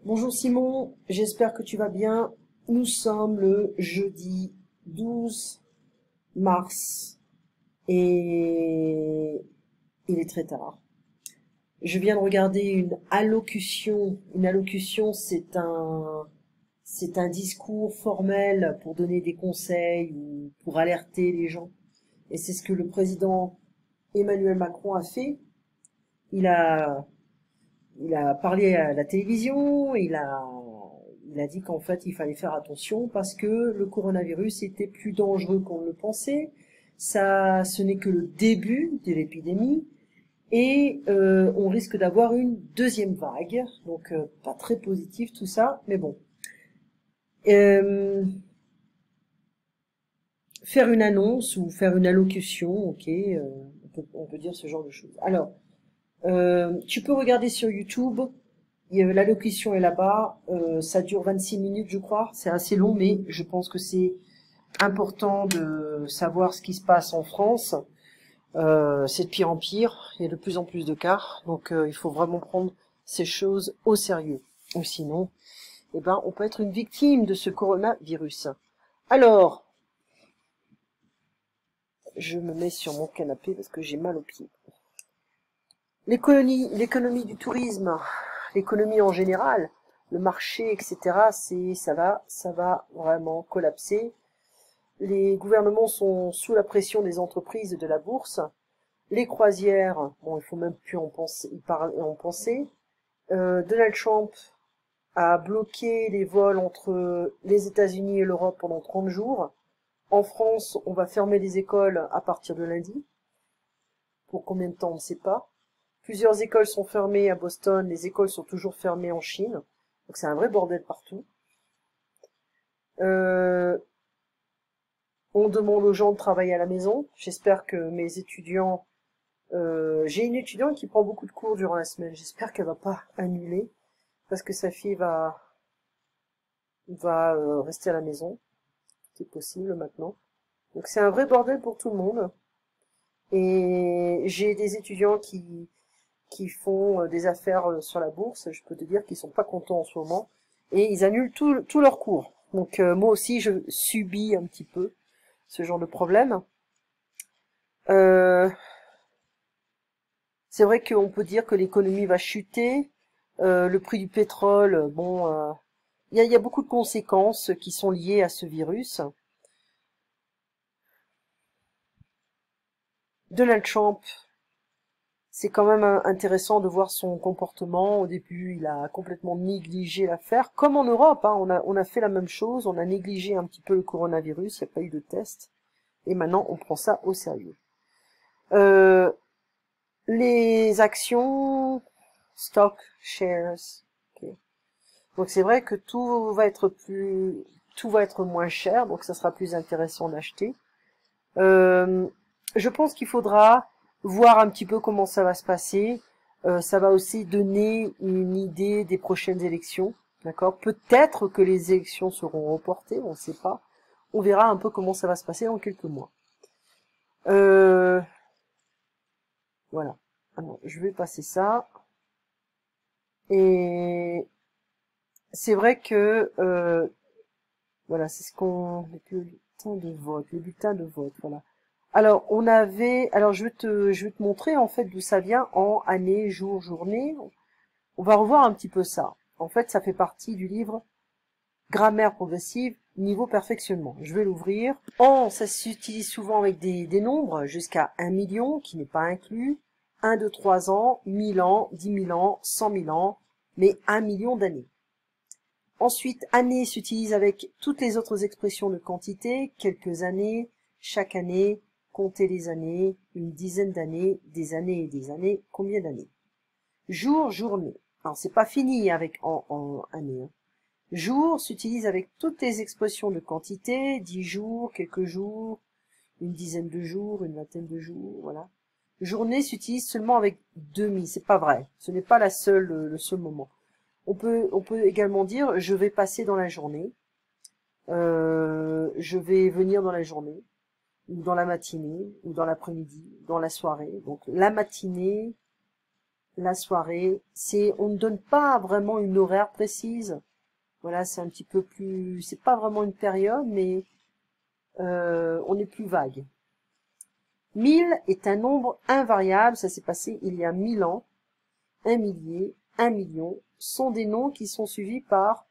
Bonjour Simon, j'espère que tu vas bien. Nous sommes le jeudi 12 mars et il est très tard. Je viens de regarder une allocution. Une allocution, c'est un discours formel pour donner des conseils ou pour alerter les gens. Et c'est ce que le président Emmanuel Macron a fait. Il a Il a parlé à la télévision, il a dit qu'en fait il fallait faire attention parce que le coronavirus était plus dangereux qu'on ne le pensait. Ça, ce n'est que le début de l'épidémie et on risque d'avoir une deuxième vague. Donc pas très positif tout ça, mais bon. Euh, Faire une annonce ou faire une allocution, ok, on peut dire ce genre de choses. Alors, tu peux regarder sur YouTube. L'allocution est là-bas, ça dure 26 minutes je crois, c'est assez long mais je pense que c'est important de savoir ce qui se passe en France. C'est de pire en pire, il y a de plus en plus de cas, donc il faut vraiment prendre ces choses au sérieux. Ou sinon, eh ben, on peut être une victime de ce coronavirus. Alors, je me mets sur mon canapé parce que j'ai mal aux pieds. L'économie du tourisme, l'économie en général, le marché, etc., ça va vraiment collapser. Les gouvernements sont sous la pression des entreprises et de la bourse. Les croisières, bon, il faut même plus en penser. Donald Trump a bloqué les vols entre les États-Unis et l'Europe pendant 30 jours. En France, on va fermer les écoles à partir de lundi. Pour combien de temps, on ne sait pas. Plusieurs écoles sont fermées à Boston, les écoles sont toujours fermées en Chine. Donc c'est un vrai bordel partout. Euh, on demande aux gens de travailler à la maison. J'espère que mes étudiants... j'ai une étudiante qui prend beaucoup de cours durant la semaine. J'espère qu'elle va pas annuler parce que sa fille va rester à la maison. C'est possible maintenant. Donc c'est un vrai bordel pour tout le monde. Et j'ai des étudiants qui font des affaires sur la bourse, je peux te dire qu'ils sont pas contents en ce moment, et ils annulent tous leurs cours. Donc moi aussi, je subis un petit peu ce genre de problème. Euh, c'est vrai qu'on peut dire que l'économie va chuter, le prix du pétrole, bon, il y a beaucoup de conséquences qui sont liées à ce virus. Donald Trump, c'est quand même intéressant de voir son comportement. Au début, il a complètement négligé l'affaire, comme en Europe, hein, on a fait la même chose, on a négligé un petit peu le coronavirus, il n'y a pas eu de test, et maintenant on prend ça au sérieux. Euh, les actions, stock, shares, ok. Donc c'est vrai que tout va être moins cher, donc ça sera plus intéressant d'acheter. Euh, je pense qu'il faudra voir un petit peu comment ça va se passer. Ça va aussi donner une idée des prochaines élections. D'accord? Peut-être que les élections seront reportées, on ne sait pas. On verra un peu comment ça va se passer dans quelques mois. Euh, voilà. Alors, je vais passer ça. Et c'est vrai que voilà, c'est ce qu'on... le bulletin de vote, voilà. Alors, je vais te montrer en fait d'où ça vient en année, jour, journée. On va revoir un petit peu ça. En fait, ça fait partie du livre Grammaire progressive, niveau perfectionnement. Je vais l'ouvrir. Ça s'utilise souvent avec des nombres jusqu'à 1 million, qui n'est pas inclus. 1, 2, 3 ans, 1000 ans, 10 000 ans, 100 000 ans, mais 1 million d'années. Ensuite, année s'utilise avec toutes les autres expressions de quantité, quelques années, chaque année, compter les années, une dizaine d'années, des années et des années, combien d'années. Jour, journée. Alors, c'est pas fini avec en année. Hein. Jour s'utilise avec toutes les expressions de quantité, 10 jours, quelques jours, une dizaine de jours, une vingtaine de jours, voilà. Journée s'utilise seulement avec demi, c'est pas vrai. Ce n'est pas le seul moment. On peut également dire je vais passer dans la journée, je vais venir dans la journée, ou dans la matinée, ou dans l'après-midi, dans la soirée. Donc la matinée, la soirée. On ne donne pas vraiment une horaire précise. Voilà, c'est un petit peu plus, c'est pas vraiment une période, mais on est plus vague. 1000 est un nombre invariable, ça s'est passé il y a 1000 ans. Un millier, un million sont des noms qui sont suivis par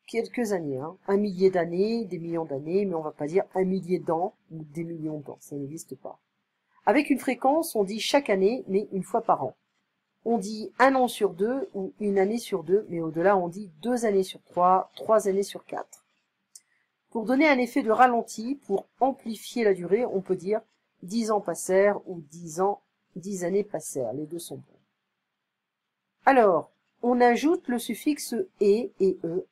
quelques années. Hein. Un millier d'années, des millions d'années, mais on va pas dire un millier d'ans ou des millions d'ans, ça n'existe pas. Avec une fréquence, on dit chaque année, mais une fois par an. On dit un an sur deux ou une année sur deux, mais au-delà, on dit 2 années sur 3, 3 années sur 4. Pour donner un effet de ralenti, pour amplifier la durée, on peut dire 10 ans passèrent ou 10 années passèrent. Les deux sont bons. Alors, on ajoute le suffixe et e,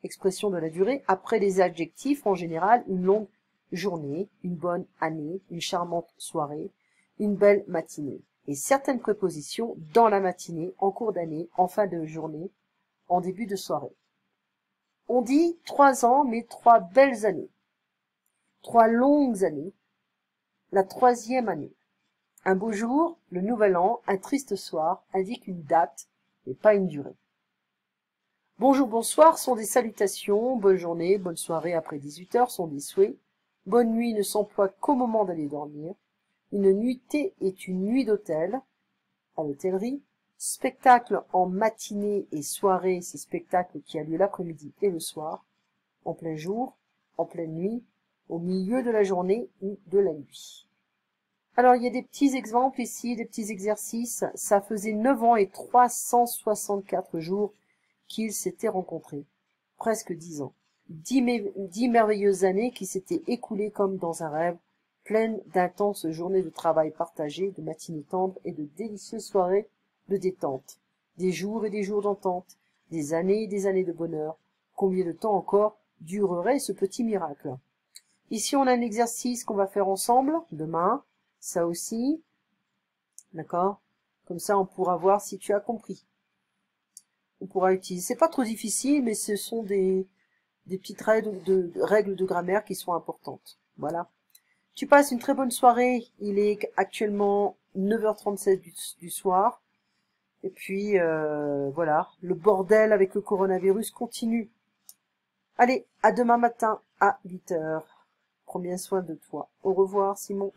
expression de la durée, après les adjectifs, en général, une longue journée, une bonne année, une charmante soirée, une belle matinée. Et certaines prépositions dans la matinée, en cours d'année, en fin de journée, en début de soirée. On dit 3 ans, mais 3 belles années. 3 longues années. La 3e année. Un beau jour, le nouvel an, un triste soir, indique une date, et pas une durée. Bonjour, bonsoir sont des salutations, bonne journée, bonne soirée après 18 heures sont des souhaits. Bonne nuit ne s'emploie qu'au moment d'aller dormir. Une nuitée est une nuit d'hôtel, à l'hôtellerie. Spectacle en matinée et soirée, c'est spectacle qui a lieu l'après-midi et le soir, en plein jour, en pleine nuit, au milieu de la journée ou de la nuit. Alors, il y a des petits exemples ici, des petits exercices. Ça faisait 9 ans et 364 jours qu'ils s'étaient rencontrés. Presque 10 ans. 10 merveilleuses années qui s'étaient écoulées comme dans un rêve, pleines d'intenses journées de travail partagé, de matinées tendres et de délicieuses soirées de détente. Des jours et des jours d'entente, des années et des années de bonheur. Combien de temps encore durerait ce petit miracle? Ici, on a un exercice qu'on va faire ensemble, demain. Ça aussi, d'accord? Comme ça, on pourra voir si tu as compris. On pourra utiliser. C'est pas trop difficile, mais ce sont des petites règles de grammaire qui sont importantes. Voilà. Tu passes une très bonne soirée. Il est actuellement 9h37 du soir. Et puis, voilà. Le bordel avec le coronavirus continue. Allez, à demain matin à 8h. Prends bien soin de toi. Au revoir, Simon.